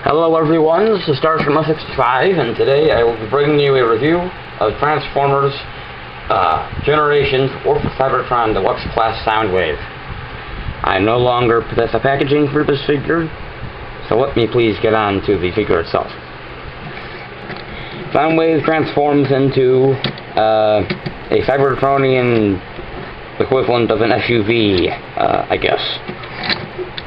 Hello everyone, this is Star Trek 65, and today I will be bringing you a review of Transformers Generations or Cybertron Deluxe Class Soundwave. I no longer possess a packaging for this figure, so let me please get on to the figure itself. Soundwave transforms into a Cybertronian equivalent of an SUV, I guess.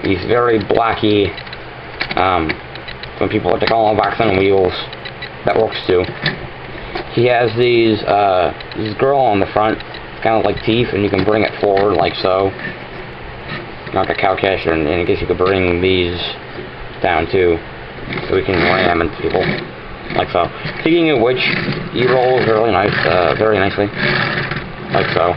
He's very blocky. Some people like to call him a box on wheels. That works too. He has this grill on the front. It's kind of like teeth, and you can bring it forward like so. Like a cow catcher, and I guess you could bring these down too, so we can ram into people. Like so. Speaking of which, he rolls really nice, very nicely. Like so.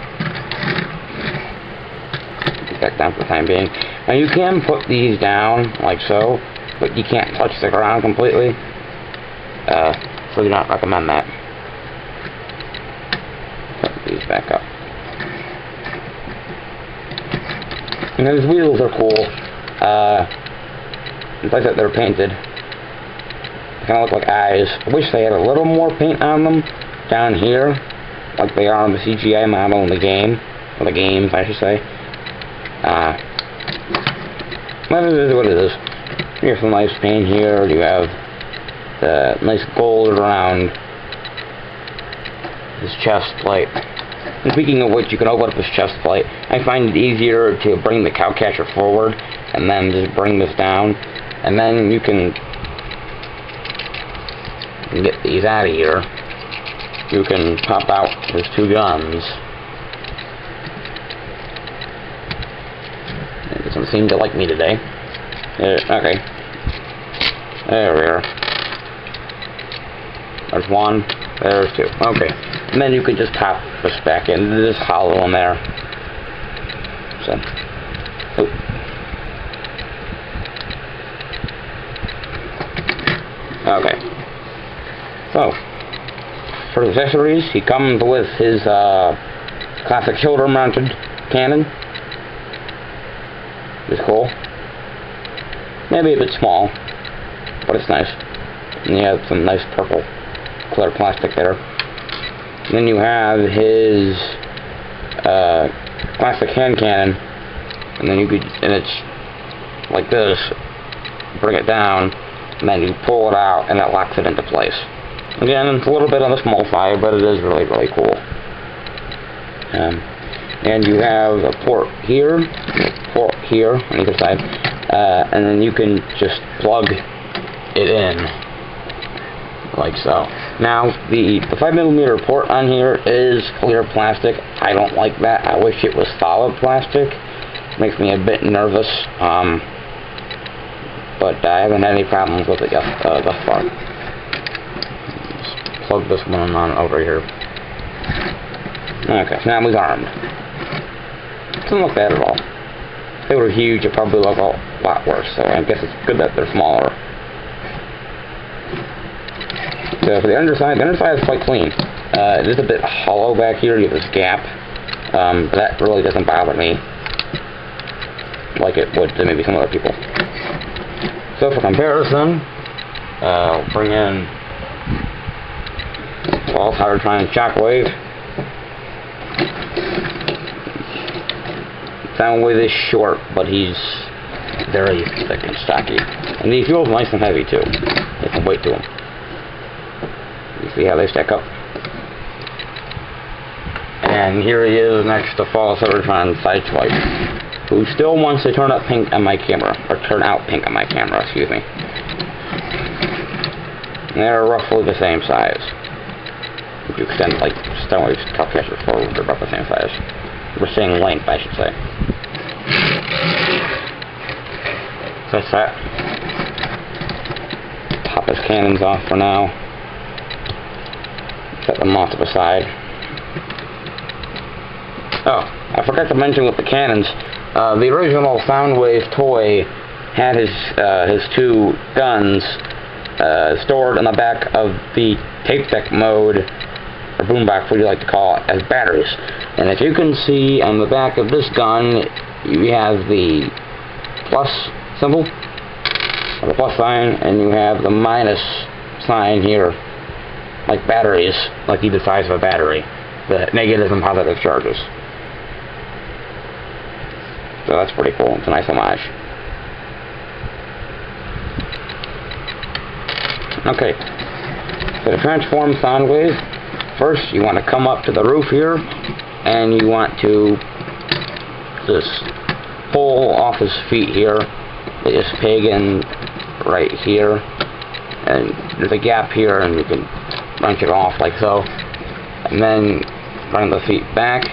Back down for the time being. Now you can put these down like so, but you can't touch the ground completely. So do not recommend that. Put these back up. And his wheels are cool. It's like that they're painted. They kind of look like eyes. I wish they had a little more paint on them down here, like they are on the CGI model in the game, or the games, I should say. Well, it is what it is. Here's some nice paint here. You have the nice gold around his chest plate. And speaking of which, you can open up his chest plate. I find it easier to bring the cowcatcher forward and then just bring this down, and then you can get these out of here. You can pop out his two guns. It doesn't seem to like me today. Okay. There we are. There's one. There's two. Okay. And then you can just pop this back in. It is hollow in there. So. Oh. Okay. So. For accessories, he comes with his classic shoulder-mounted cannon. It's cool. Maybe a bit small, but it's nice. And you have some nice purple clear plastic there. And then you have his classic hand cannon, and then it's like this. Bring it down, and then you pull it out, and it locks it into place. Again, it's a little bit on the small side, but it is really, really cool. And you have a port here on either side, and then you can just plug it in like so. Now the 5mm port on here is clear plastic. I don't like that. I wish it was solid plastic. It makes me a bit nervous, but I haven't had any problems with it thus far. Just plug this one on over here. Okay, so now he's armed. Doesn't look bad at all. If they were huge, it'd probably look a lot worse, so I guess it's good that they're smaller. So for the underside is quite clean. It is a bit hollow back here. You have this gap, but that really doesn't bother me like it would to maybe some other people. So for comparison, I'll bring in Cybertron Shockwave. Soundwave is short, but he's very thick and stocky. And he feels nice and heavy too. There's some weight to him. You see how they stack up? And here he is next to Fall Cybertron Sideswipe, who still wants to turn out pink on my camera. Excuse me. And they're roughly the same size. If you extend like Soundwave's cowcatcher forward, they're about the same size. We're saying length, I should say. So that's that. Pop his cannons off for now. Set them off to the side. Oh, I forgot to mention with the cannons, the original Soundwave toy had his two guns stored in the back of the tape deck mode, or boombox, what you like to call it, as batteries. And if you can see on the back of this gun, you have the plus symbol, the plus sign, and you have the minus sign here, like batteries, like either size of a battery, the negative and positive charges. So that's pretty cool. It's a nice homage. Okay, so to transform Soundwave, first you want to come up to the roof here, and you want to just pull off his feet here, with this pig in right here, and there's a gap here, and you can wrench it off like so, and then bring the feet back,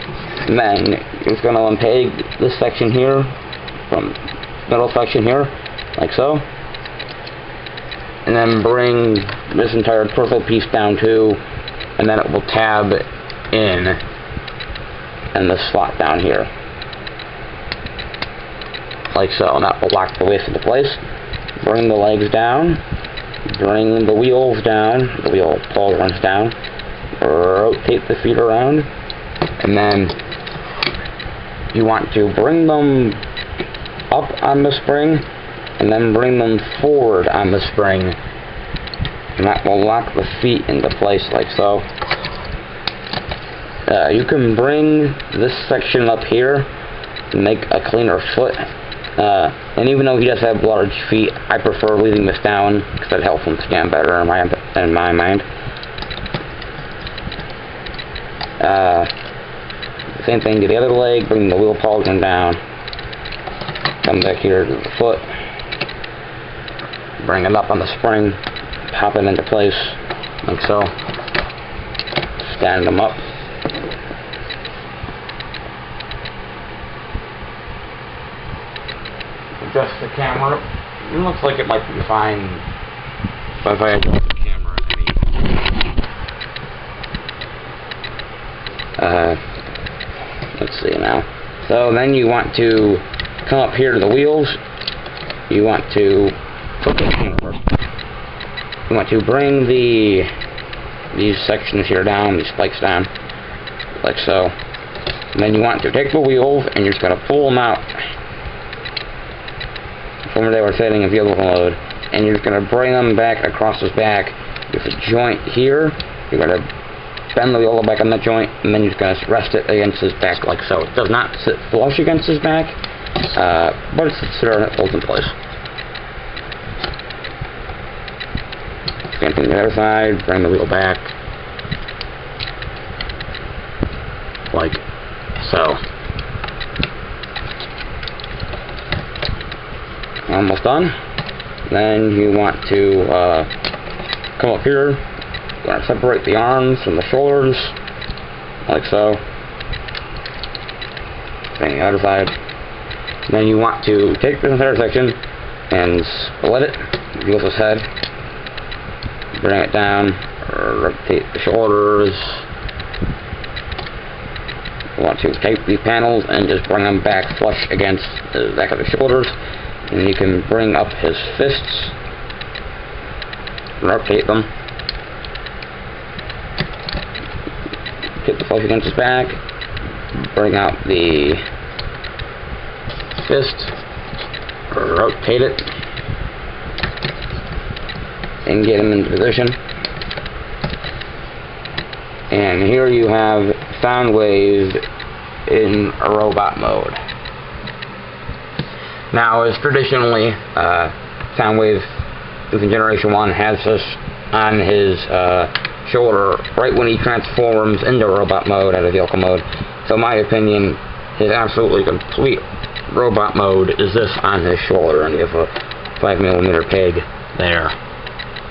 and then you're just going to unpeg this section here, from middle section here, like so, and then bring this entire torso piece down too, and then it will tab in the slot down here, like so, and that will lock the waist into place. Bring the legs down, bring the wheels down, the wheel pauldrons down, rotate the feet around, and then you want to bring them up on the spring, and then bring them forward on the spring, and that will lock the feet into place like so. You can bring this section up here and make a cleaner foot, and even though he does have large feet, I prefer leaving this down because it helps him stand better in my mind. Same thing to the other leg, bring the wheel pauldron down, come back here to the foot, bring it up on the spring, pop it into place, like so, stand them up. Adjust the camera. It looks like it might be fine, but if I adjust the camera let's see now. So then you want to come up here to the wheels. You want to bring these sections here down, these spikes down, like so. And then you want to take the wheels and you're just going to pull them out from where they were sitting in vehicle mode, and you're just going to bring them back across his back. There's a joint here. You're going to bend the wheel back on that joint, and then you're just going to rest it against his back like so. It does not sit flush against his back, but it sits there and it holds in place. Same thing to the other side. Bring the wheel back like so. Almost done. Then you want to come up here. You want to separate the arms from the shoulders, like so. Then the other side. Then you want to take this entire section and split it. Use this head. Bring it down. Rotate the shoulders. You want to take these panels and just bring them back flush against the back of the shoulders. And you can bring up his fists, rotate them, hit the flush against his back, bring out the fist, rotate it, and get him into position. And here you have Soundwave in a robot mode. Now, as traditionally, Soundwave within Generation 1 has this on his shoulder right when he transforms into robot mode out of vehicle mode. So in my opinion, his absolutely complete robot mode is this on his shoulder, and you have a 5mm peg there,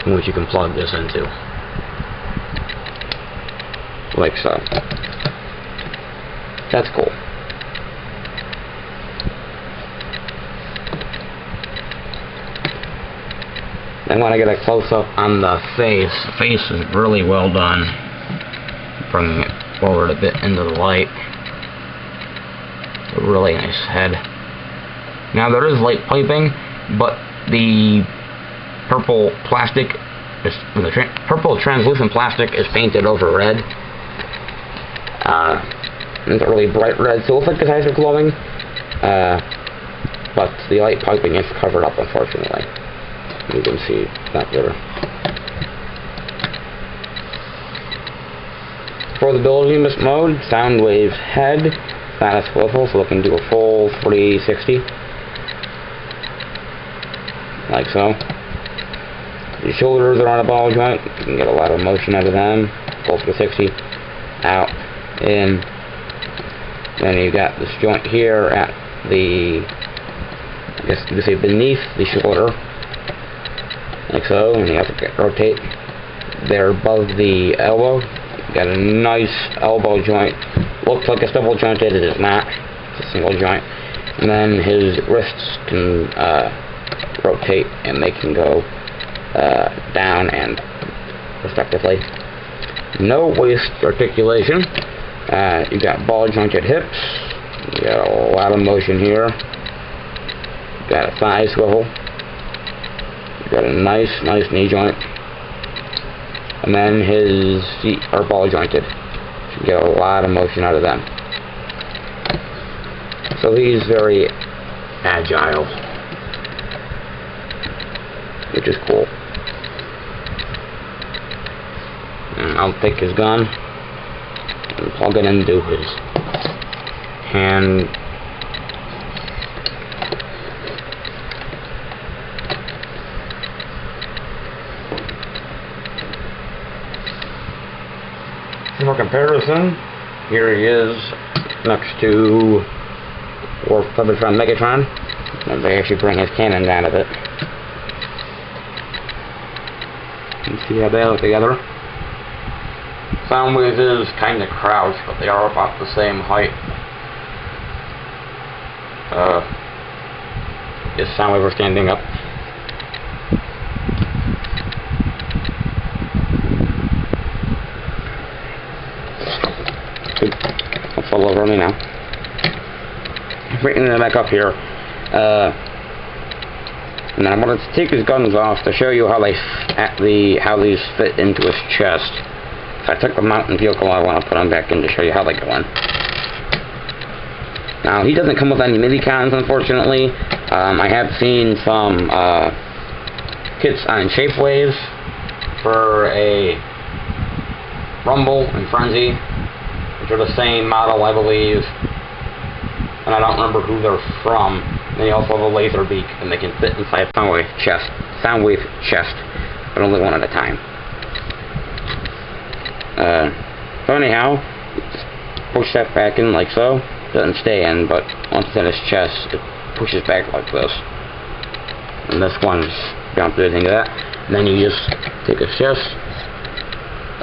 in which you can plug this into. Like so. That's cool. Then when I get a close-up on the face is really well done. Bringing it forward a bit into the light. A really nice head. Now there is light piping, but the purple plastic, the purple translucent plastic is painted over red. It's a really bright red, so it looks like the eyes are glowing. But the light piping is covered up, unfortunately. You can see that better. For the building mode, Soundwave head, that is swivel, so it can do a full 360. Like so. The shoulders are on a ball joint, you can get a lot of motion out of them. Full 360. Out, in. Then you got this joint here at the, I guess you could say beneath the shoulder. Like so, and you have to rotate there above the elbow. You got a nice elbow joint. Looks like it's double jointed, it is not. It's a single joint. And then his wrists can rotate, and they can go down and respectively. No waist articulation. You got ball jointed hips. You got a lot of motion here. You got a thigh swivel. You got a nice knee joint. And then his feet are ball jointed. You get a lot of motion out of them. So he's very agile, which is cool. And I'll take his gun and plug it into his hand. For comparison, here he is next to Cybertron Megatron, and they actually bring his cannon down a bit. You can see how they look together. Soundwave is kind of crouched, but they are about the same height. Is Soundwave standing up? I'll fall over me now. Bringing it back up here. And I wanted to take his guns off to show you how how these fit into his chest. If I took them out in the vehicle, I want to put them back in to show you how they go in. Now, he doesn't come with any mini-cons, unfortunately. I have seen some kits on Shapewaves for a Rumble and Frenzy, which are the same model, I believe, and I don't remember who they're from. They also have a laser beak, and they can fit inside Soundwave chest, but only one at a time. So anyhow, just push that back in like so. Doesn't stay in, but once it's in his chest, it pushes back like this. And this one's don't do anything to that. And then you just take his chest,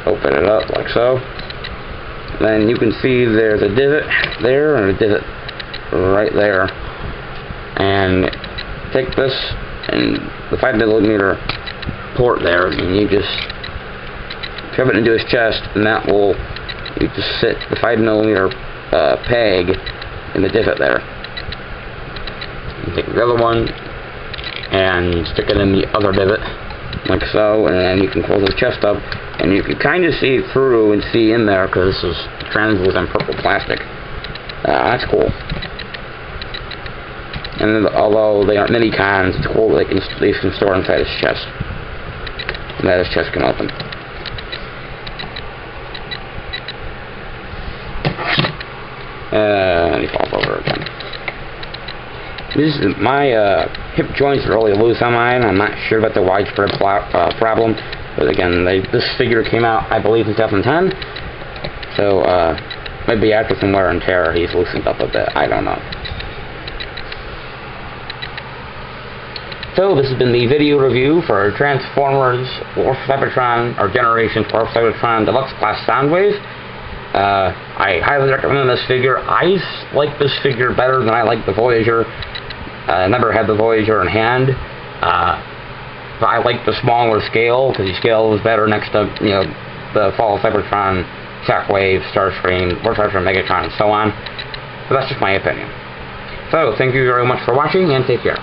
open it up like so. Then you can see there's a divot there and a divot right there. And take this and the 5mm port there, and you just shove it into his chest, and that will, you just sit the 5mm peg in the divot there. You take the other one and stick it in the other divot like so, and then you can close his chest up, and you can kind of see through and see in there because this is translucent purple plastic. That's cool. And although they aren't mini cons, it's cool that they can store inside his chest, and that his chest can open. He falls over again. My hip joints are really loose on mine. I'm not sure about the widespread problem, but again, this figure came out, I believe, in 2010. So maybe after some wear and tear, he's loosened up a bit. I don't know. So this has been the video review for Transformers or Cybertron, or Generation 4 Cybertron Deluxe Class Soundwave. I highly recommend this figure. I like this figure better than I like the Voyager. I never had the Voyager in hand. But I like the smaller scale, because the scale is better next to, you know, the Fall of Cybertron, Shockwave, Starscream, or Cybertron Megatron, and so on. But that's just my opinion. So, thank you very much for watching, and take care.